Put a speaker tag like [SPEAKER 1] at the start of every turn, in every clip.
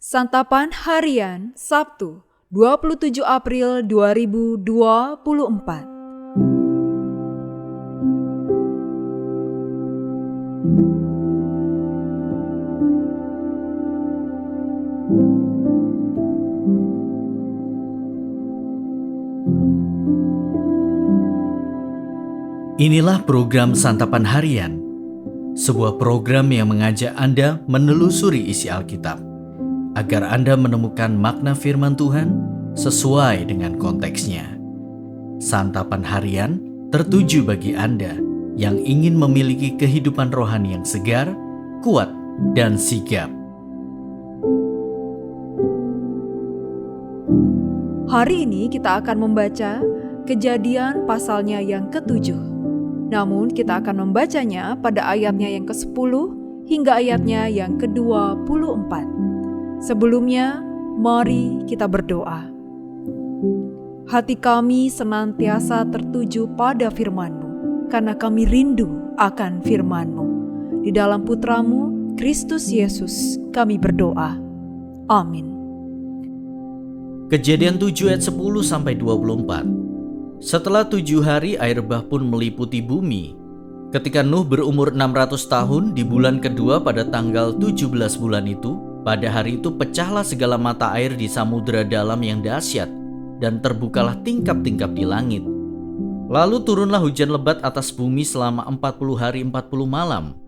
[SPEAKER 1] Santapan Harian Sabtu 27 April 2024.
[SPEAKER 2] Inilah program Santapan Harian, sebuah program yang mengajak Anda menelusuri isi Alkitab, agar Anda menemukan makna firman Tuhan sesuai dengan konteksnya. Santapan Harian tertuju bagi Anda yang ingin memiliki kehidupan rohani yang segar, kuat, dan sigap.
[SPEAKER 1] Hari ini kita akan membaca Kejadian pasalnya yang ke-7. Namun kita akan membacanya pada ayatnya yang ke-10 hingga ayatnya yang ke-24. Sebelumnya, mari kita berdoa. Hati kami senantiasa tertuju pada firman-Mu, karena kami rindu akan firman-Mu. Di dalam Putra-Mu, Kristus Yesus, kami berdoa. Amin.
[SPEAKER 2] Kejadian 7 ayat 10-24. Setelah 7 hari air bah pun meliputi bumi. Ketika Nuh berumur 600 tahun di bulan kedua pada tanggal 17 bulan itu, pada hari itu pecahlah segala mata air di samudera dalam yang dahsyat, dan terbukalah tingkap-tingkap di langit. Lalu turunlah hujan lebat atas bumi selama 40 hari 40 malam.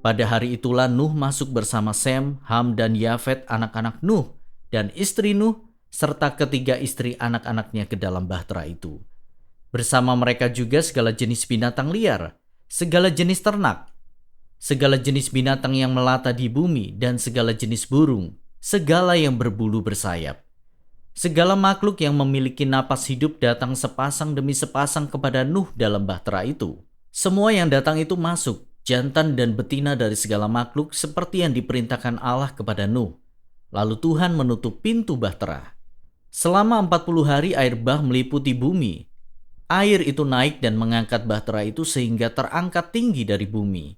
[SPEAKER 2] Pada hari itulah Nuh masuk bersama Sem, Ham, dan Yafet anak-anak Nuh, dan istri Nuh, serta ketiga istri anak-anaknya ke dalam bahtera itu. Bersama mereka juga segala jenis binatang liar, segala jenis ternak, segala jenis binatang yang melata di bumi, dan segala jenis burung, segala yang berbulu bersayap. Segala makhluk yang memiliki napas hidup datang sepasang demi sepasang kepada Nuh dalam bahtera itu. Semua yang datang itu masuk, jantan dan betina dari segala makhluk seperti yang diperintahkan Allah kepada Nuh. Lalu Tuhan menutup pintu bahtera. Selama 40 hari air bah meliputi bumi. Air itu naik dan mengangkat bahtera itu sehingga terangkat tinggi dari bumi.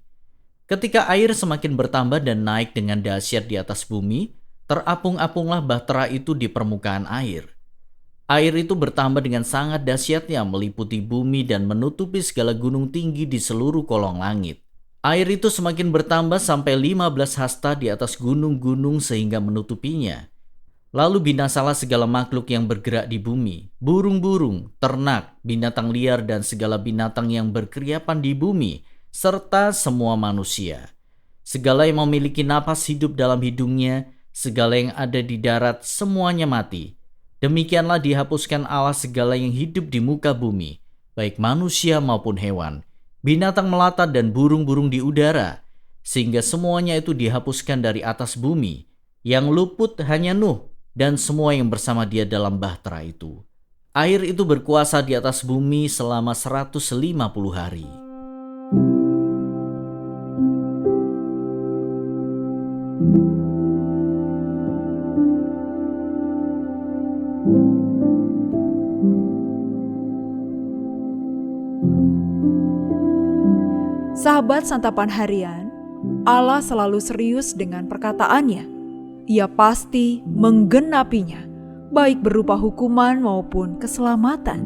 [SPEAKER 2] Ketika air semakin bertambah dan naik dengan dahsyat di atas bumi, terapung-apunglah bahtera itu di permukaan air. Air itu bertambah dengan sangat dahsyatnya meliputi bumi dan menutupi segala gunung tinggi di seluruh kolong langit. Air itu semakin bertambah sampai 15 hasta di atas gunung-gunung sehingga menutupinya. Lalu binasalah segala makhluk yang bergerak di bumi, burung-burung, ternak, binatang liar, dan segala binatang yang berkeriapan di bumi, serta semua manusia. Segala yang memiliki napas hidup dalam hidungnya, segala yang ada di darat, semuanya mati. Demikianlah dihapuskan Allah segala yang hidup di muka bumi, baik manusia maupun hewan, binatang melata dan burung-burung di udara, sehingga semuanya itu dihapuskan dari atas bumi. Yang luput hanya Nuh dan semua yang bersama dia dalam bahtera itu. Air itu berkuasa di atas bumi selama 150 hari.
[SPEAKER 1] Sahabat Santapan Harian, Allah selalu serius dengan perkataannya. Ia pasti menggenapinya, baik berupa hukuman maupun keselamatan.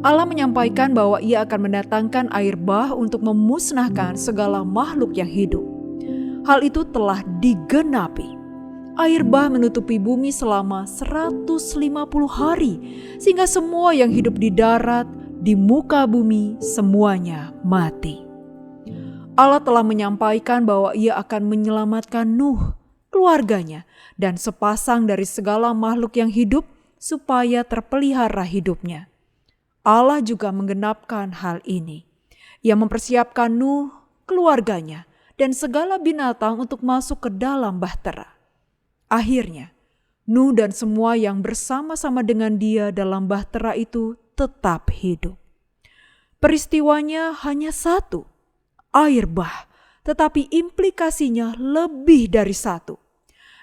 [SPEAKER 1] Allah menyampaikan bahwa Ia akan mendatangkan air bah untuk memusnahkan segala makhluk yang hidup. Hal itu telah digenapi. Air bah menutupi bumi selama 150 hari, sehingga semua yang hidup di darat, di muka bumi, semuanya mati. Allah telah menyampaikan bahwa Ia akan menyelamatkan Nuh, keluarganya, dan sepasang dari segala makhluk yang hidup supaya terpelihara hidupnya. Allah juga menggenapkan hal ini. Ia mempersiapkan Nuh, keluarganya, dan segala binatang untuk masuk ke dalam bahtera. Akhirnya, Nuh dan semua yang bersama-sama dengan dia dalam bahtera itu tetap hidup. Peristiwanya hanya satu, air bah, tetapi implikasinya lebih dari satu.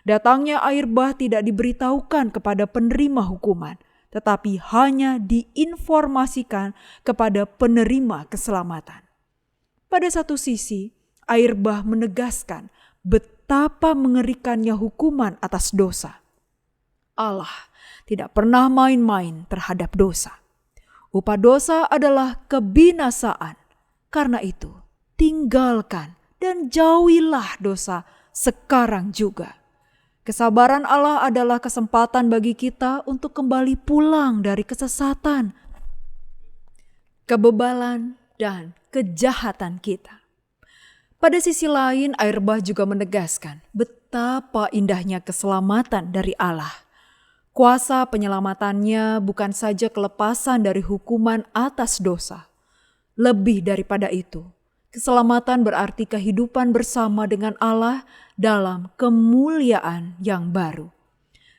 [SPEAKER 1] Datangnya air bah tidak diberitahukan kepada penerima hukuman, tetapi hanya diinformasikan kepada penerima keselamatan. Pada satu sisi, air bah menegaskan betapa betapa mengerikannya hukuman atas dosa. Allah tidak pernah main-main terhadap dosa. Upah dosa adalah kebinasaan. Karena itu, tinggalkan dan jauhilah dosa sekarang juga. Kesabaran Allah adalah kesempatan bagi kita untuk kembali pulang dari kesesatan, kebebalan, dan kejahatan kita. Pada sisi lain, air bah juga menegaskan betapa indahnya keselamatan dari Allah. Kuasa penyelamatannya bukan saja kelepasan dari hukuman atas dosa. Lebih daripada itu, keselamatan berarti kehidupan bersama dengan Allah dalam kemuliaan yang baru.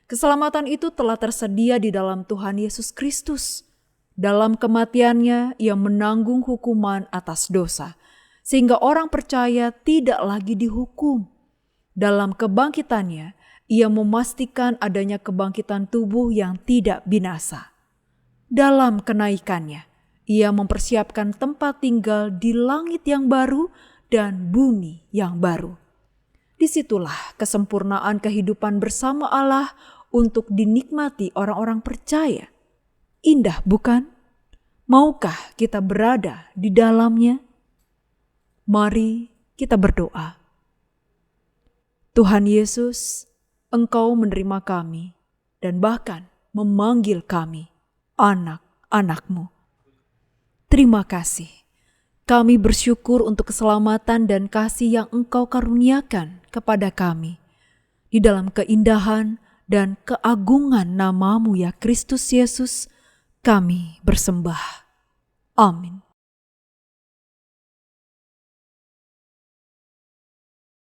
[SPEAKER 1] Keselamatan itu telah tersedia di dalam Tuhan Yesus Kristus. Dalam kematiannya, Ia menanggung hukuman atas dosa, sehingga orang percaya tidak lagi dihukum. Dalam kebangkitannya, Ia memastikan adanya kebangkitan tubuh yang tidak binasa. Dalam kenaikannya, Ia mempersiapkan tempat tinggal di langit yang baru dan bumi yang baru. Disitulah kesempurnaan kehidupan bersama Allah untuk dinikmati orang-orang percaya. Indah bukan? Maukah kita berada di dalamnya? Mari kita berdoa. Tuhan Yesus, Engkau menerima kami dan bahkan memanggil kami anak-anak-Mu. Terima kasih. Kami bersyukur untuk keselamatan dan kasih yang Engkau karuniakan kepada kami. Di dalam keindahan dan keagungan nama-Mu ya Kristus Yesus, kami bersembah. Amin.